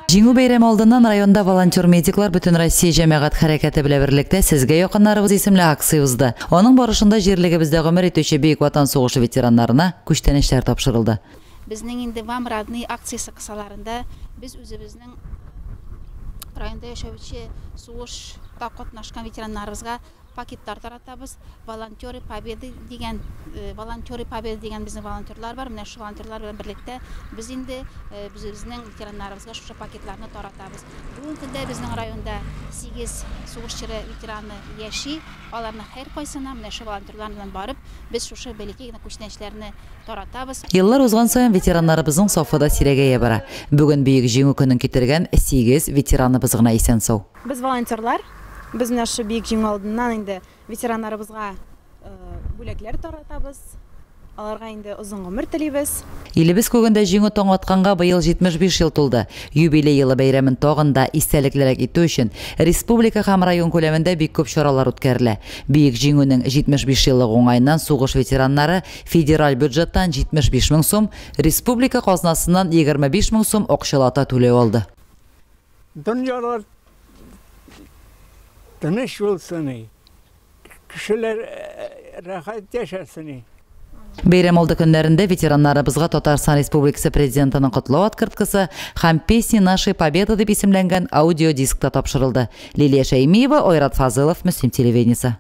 Жеңүү бейрем алдынан районда волонтер медиклар бүтүн Россия жамаат харакаты белән берлектә сезгә якыннарыбыз исемле акция узды. Оның барышында җирлегебездә гомер итүче бөек ватан сугышы ветераннарына күчтәнешләр тапшырылды. Безнең инде вам родные акциясы кысаларында без үзебезнең районда яшәүче сугышта катнашкан ветераннарыбызга пакеттар таратабыз. Волонтеры Победы дигән безнең волонтерлар бар. Менә шу волонтерлар белән берлектә без инде безнең ветераннарыбызга шушы пакетларны таратабыз. Бүген көндә безнең районда 8 сугышчы ветераны яши. Аларны һәр кайсына менә шу волонтерлар белән барып, без шушы бәләкәй генә күчтәнечләрне таратабыз. Еллар узган саен ветераннарыбызның сафы да сирәгәя бара. Бүген бөек җиңү көнен китергән 8 ветераныбыз гына исән сау. Без волонтерлар Biz менә шу бик җиңү алдыннан инде ветераннарыбызга бүләкләр таратабыз. Аларга инде озын гомер телибез. Илебез күгендә җиңү таң атканга быел 75 ел тулды. Юбилей елы бәйрәмен тагында истәлеклерәк итү өчен республика һәм район күләмендә бик күп чаралар үткәрелә. Бөек җиңүнең 75 еллык уңайыннан сугыш ветераннары федераль бюджеттан 75 мең сум, республика казнасыннан 25 мең сум акчалата түләп алды. Дөньялар тыныч булсын, кешеләр рәхәт яшәсен. Бәйрәм алды көннәрендә ветераннарыбызга Татарстан Республикасы президентының котлау открыткасы һәм песни нашей победы дип исемләнгән аудиодиск та тапшырылды. Лилия Шәймиева, Ойрат Фазылов, Мөслим телевидениесе.